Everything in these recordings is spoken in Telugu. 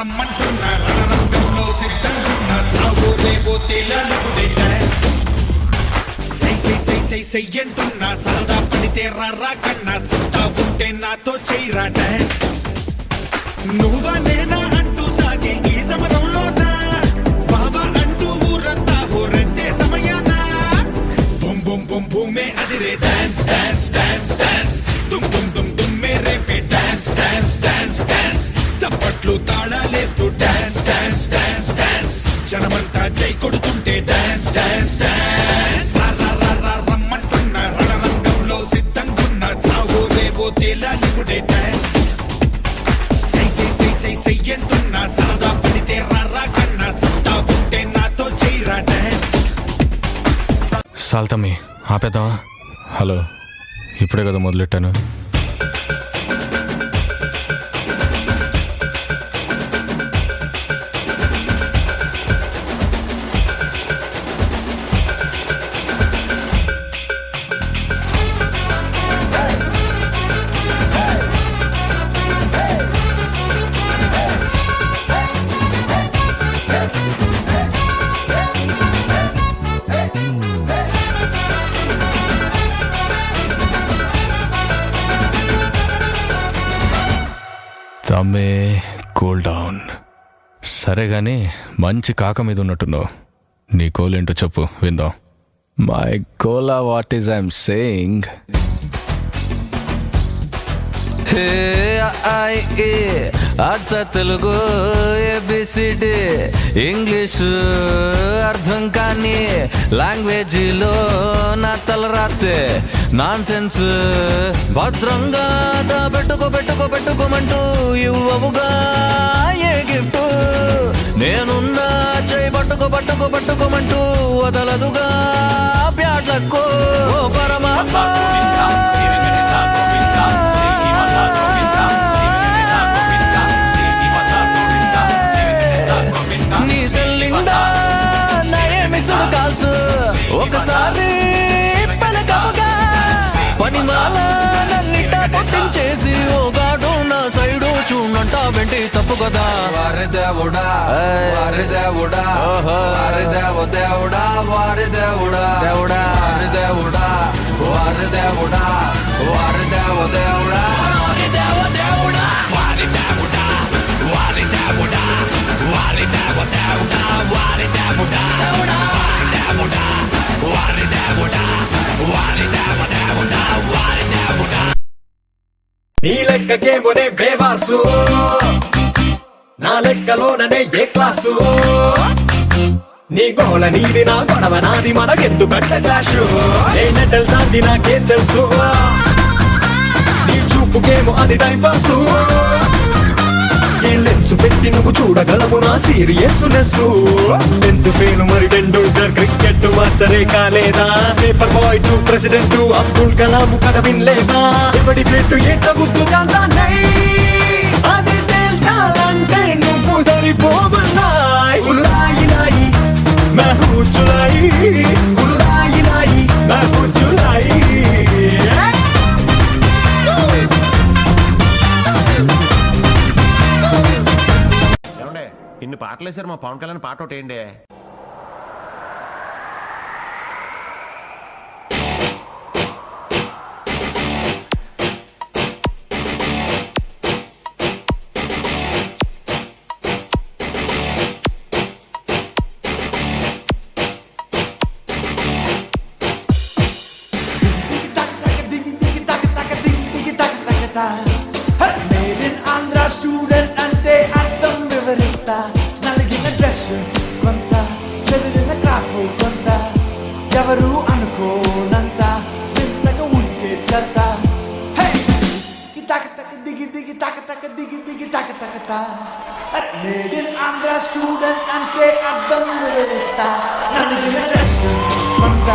రమ్మంటున్నా రణరంగంలో సిద్ధంగున్నా చావో రేవో తేలాలకుడే డాన్స్ సై సై సై సై సై అంటున్నా సరదా పడితే రా కన్నా సత్తా ఉంటే నాతో చేయరా డాన్స్ నువ్వా నేనా అంటూ సాగే ఈ సమరంలోనా బాబా అంటూ ఊరంతా హోరెత్తే సమయానా బుమ్ బుమ్ బుమ్ బుమే అదిరే డాన్స్ డాన్స్ డాన్స్ డాన్స్ దుమ్ దుమ్ దుమ్ దుమ్ మేరే పే డాన్స్ డాన్స్ డాన్స్ డాన్స్ చప్పట్లు తాళాలేస్తూ డాన్స్ డాన్స్ డాన్స్ డాన్స్ జనమంతా జై కొడుతుంటే డాన్స్ డాన్స్ డాన్స్ రమ్మంటున్నా రణరంగంలో సిద్ధంగున్నా చావో రేవో తేలాలివుడే డాన్స్ సై సై సై సై సై అంటున్నా సరదా పడితే రా కన్నా సత్తా ఉంటే నాతో చేయరా డాన్స్ సాల్తమ్మి ఆపేద్దామా? హలో, ఇప్పుడే కదా మొదలెట్టాను. తమ్మే కూల్ డౌన్. సరే గాని మంచి కాక మీద ఉన్నట్టున్నావు. నీ కోల్ ఏంటో చెప్పు విందాం. మై కోలా వాట్ ఈస్ ఐఎమ్ సేయింగ్ అచ్చ తెలుగు ఏబిసిడి ఇంగ్లీషు అర్థం కాని లాంగ్వేజీలో నా తలరాతే నాన్ సెన్స్ భద్రంగా పెట్టుకోమంటూ ఇవ్వవుగా ఏ గిఫ్ట్ నేనున్నా చేయి పట్టుకోమంటూ వదలదుగా బ్యాడ్లక్కో పరమాత్మ కాల్సు ఒకసారి పెనకముగా పనిమాల నన్నిట పొట్టించేసి ఓగాడు నా సైడు చూడంట వెంటి తప్పు కదా. వారి దేవుడా వారి దేవుడా వారి దేవుడా వారి దేవుడా దేవుడా వారి దేవుడా వారి దేవుడా వారి దేవుడా వారి దేవుడా వారి దేవుడా వారి దేవుడా వారి దేవుడా వారి దేవుడా నీ లెక్కకేమోనే బేవాసు నా లెక్కలోననే ఏ క్లాసు నీ గోల నీది నా గొడవ నాది మనకెందుకంట క్లాషు ఏ నెటల్ దాంది నాకేం తెలుసు నీ చూపుకేమో అది టైం పాసు లెన్స్ పెట్టి నువ్వు చూడగలవు నా సీరియస్నెస్ ఎంత ఫేను మరి టెండూల్కర్ క్రికెట్ మాస్టరే కాలేదా paper boy to president Abdul Kalam కథ వినలేదా ఎవడి పెట్టు ఏంట గుర్తు చాంతానై అది తేల్చాలంటే నువ్వు సరిపోవన్నాయి ఉల్లాయి నాయి మహూ జులాయి ఉల్లాయి నాయి మహూ జులాయి ఇన్ని పాటలు వేసారు, మా పవన్ కళ్యాణ్ పాట ఒకటి ఏంటి? స్టూడెంట్ అంటే అర్థం వివరిస్తా నలిగిన డ్రెస్ కొంత చదివిన క్రాఫ్ కొంత ఎవరు అనుకోనంత వింతగా ఉంటే చెత్త దిగి తక మేడ్ ఇన్ ఆంధ్ర స్టూడెంట్ అంటే అర్థం వివరిస్తా నలిగిన డ్రెస్ కొంత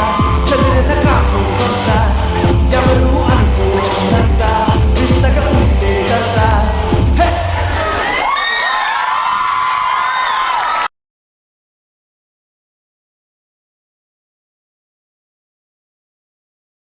చదివిన క్రాఫ్ కొంత